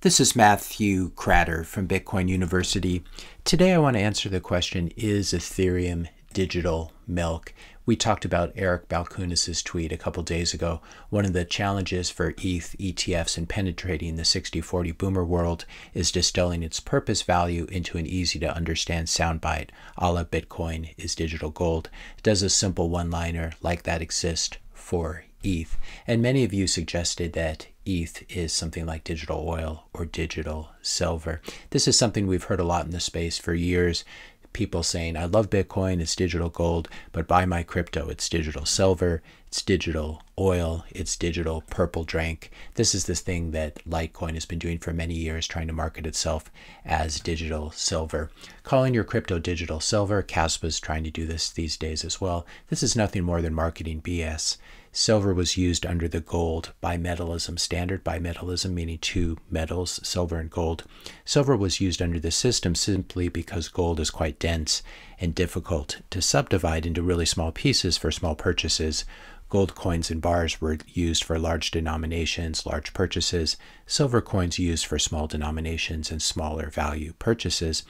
This is Matthew Cratter from Bitcoin University. Today I want to answer the question, is Ethereum digital milk? We talked about Eric Balchunas' tweet a couple days ago. One of the challenges for ETH ETFs in penetrating the 60-40 boomer world is distilling its purpose value into an easy to understand soundbite, a la Bitcoin is digital gold. Does a simple one-liner like that exist for ETH? And many of you suggested that ETH is something like digital oil or digital silver. This is something we've heard a lot in the space for years. People saying, I love Bitcoin, it's digital gold, but buy my crypto, it's digital silver, it's digital oil, it's digital purple drink. This is this thing that Litecoin has been doing for many years, trying to market itself as digital silver. Calling your crypto digital silver, Caspa's trying to do this these days as well. This is nothing more than marketing BS. Silver was used under the gold bimetallism standard, bimetallism meaning two metals, silver and gold. Silver was used under the system simply because gold is quite dense and difficult to subdivide into really small pieces for small purchases. Gold coins and bars were used for large denominations, large purchases. Silver coins used for small denominations and smaller value purchases.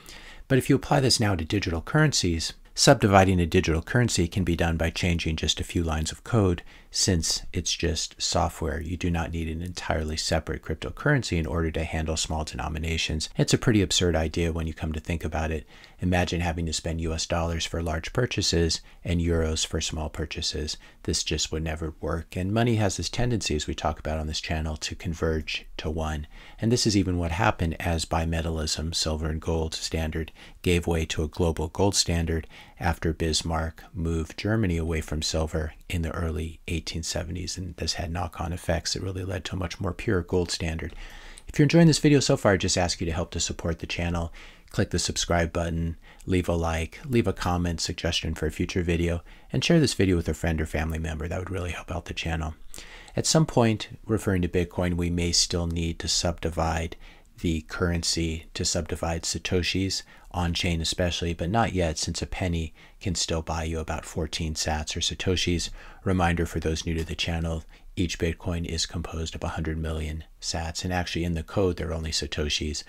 But if you apply this now to digital currencies, subdividing a digital currency can be done by changing just a few lines of code. Since it's just software, you do not need an entirely separate cryptocurrency in order to handle small denominations. It's a pretty absurd idea when you come to think about it. Imagine having to spend US dollars for large purchases and euros for small purchases. This just would never work. And money has this tendency, as we talk about on this channel, to converge to one. And this is even what happened as bimetallism, silver and gold standard, gave way to a global gold standard after Bismarck moved Germany away from silver in the early 1870s, and this had knock-on effects that really led to a much more pure gold standard. If you're enjoying this video so far, I just ask you to help to support the channel. Click the subscribe button, leave a like, leave a comment, suggestion for a future video, and share this video with a friend or family member. That would really help out the channel. At some point, referring to Bitcoin, we may still need to subdivide the currency, to subdivide Satoshis, on-chain especially, but not yet, since a penny can still buy you about 14 sats or Satoshis. Reminder for those new to the channel, each Bitcoin is composed of 100 million sats, and actually in the code they're only Satoshis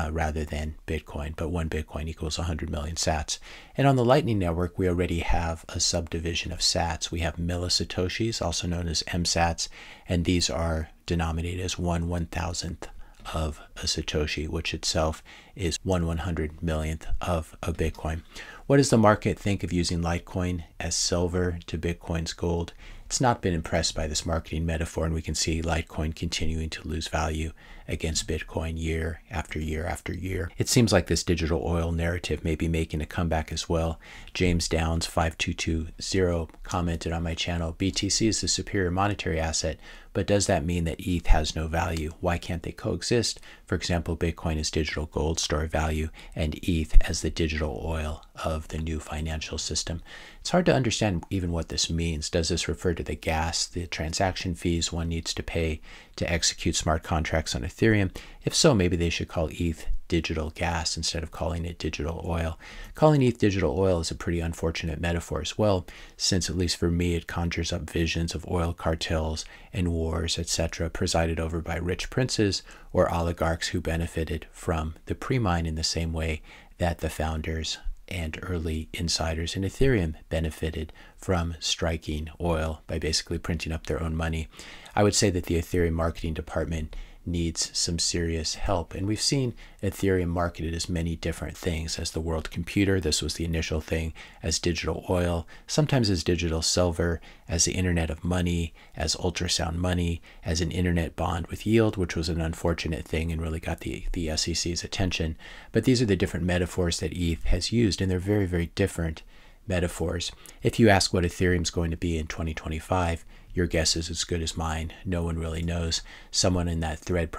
rather than Bitcoin, but one Bitcoin equals 100 million sats. And on the Lightning Network, we already have a subdivision of sats. We have millisatoshis, also known as msats, and these are denominated as 1/1000th of a Satoshi, which itself is 1/100 millionth of a Bitcoin. What does the market think of using Litecoin as silver to Bitcoin's gold? It's not been impressed by this marketing metaphor, and we can see Litecoin continuing to lose value against Bitcoin year after year after year. It seems like this digital oil narrative may be making a comeback as well. James Downs 5220 commented on my channel, BTC is the superior monetary asset, but does that mean that ETH has no value? Why can't they coexist? For example, Bitcoin is digital gold, store of value, and ETH as the digital oil of the new financial system. It's hard to understand even what this means. Does this refer to the gas, the transaction fees one needs to pay to execute smart contracts on Ethereum? If so, maybe they should call ETH digital gas instead of calling it digital oil. Calling ETH digital oil is a pretty unfortunate metaphor as well, since at least for me it conjures up visions of oil cartels and wars, etc., presided over by rich princes or oligarchs who benefited from the pre-mine in the same way that the founders and early insiders in Ethereum benefited from striking oil by basically printing up their own money. I would say that the Ethereum marketing department needs some serious help, and we've seen Ethereum marketed as many different things: as the world computer, this was the initial thing, as digital oil, sometimes as digital silver, as the internet of money, as ultrasound money, as an internet bond with yield, which was an unfortunate thing and really got the SEC's attention. But these are the different metaphors that ETH has used, and they're very, very different metaphors. If you ask what Ethereum's going to be in 2025, your guess is as good as mine. No one really knows. Someone in that thread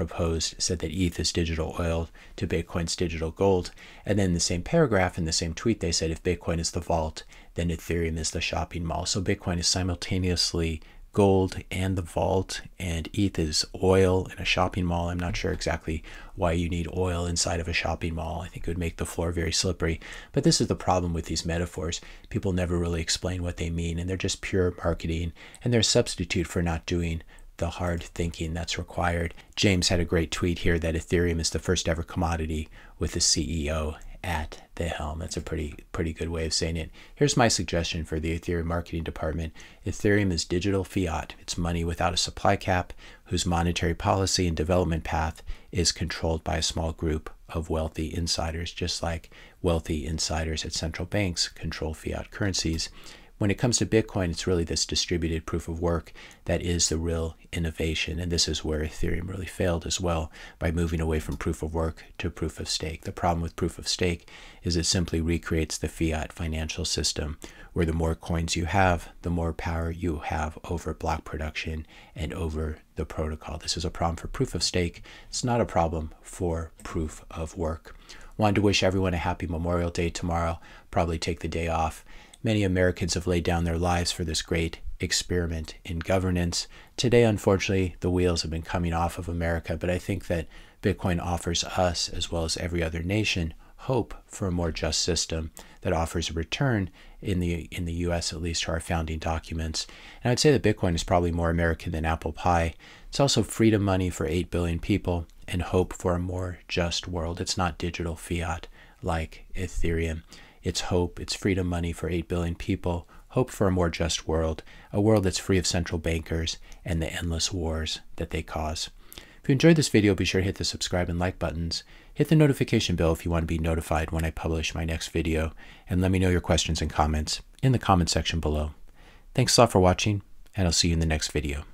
said that ETH is digital oil to Bitcoin's digital gold. And then in the same paragraph, in the same tweet, they said if Bitcoin is the vault, then Ethereum is the shopping mall. So Bitcoin is simultaneously gold and the vault, and ETH is oil in a shopping mall. I'm not sure exactly why you need oil inside of a shopping mall. I think it would make the floor very slippery. But this is the problem with these metaphors. People never really explain what they mean, and they're just pure marketing, and they're a substitute for not doing the hard thinking that's required. James had a great tweet here that Ethereum is the first ever commodity with a CEO at the helm. That's a pretty good way of saying it. Here's my suggestion for the Ethereum marketing department. Ethereum is digital fiat. It's money without a supply cap, whose monetary policy and development path is controlled by a small group of wealthy insiders, just like wealthy insiders at central banks control fiat currencies. When it comes to Bitcoin, it's really this distributed proof of work that is the real innovation. And this is where Ethereum really failed as well, by moving away from proof of work to proof of stake. The problem with proof of stake is it simply recreates the fiat financial system, where the more coins you have, the more power you have over block production and over the protocol. This is a problem for proof of stake. It's not a problem for proof of work. Wanted to wish everyone a happy Memorial Day tomorrow. Probably take the day off. Many Americans have laid down their lives for this great experiment in governance. Today, unfortunately, the wheels have been coming off of America, but I think that Bitcoin offers us, as well as every other nation, hope for a more just system that offers a return in the U.S., at least, to our founding documents. And I'd say that Bitcoin is probably more American than apple pie. It's also freedom money for 8 billion people and hope for a more just world. It's not digital fiat like Ethereum. It's hope, it's freedom money for 8 billion people, hope for a more just world, a world that's free of central bankers and the endless wars that they cause. If you enjoyed this video, be sure to hit the subscribe and like buttons. Hit the notification bell if you want to be notified when I publish my next video, and let me know your questions and comments in the comment section below. Thanks a lot for watching, and I'll see you in the next video.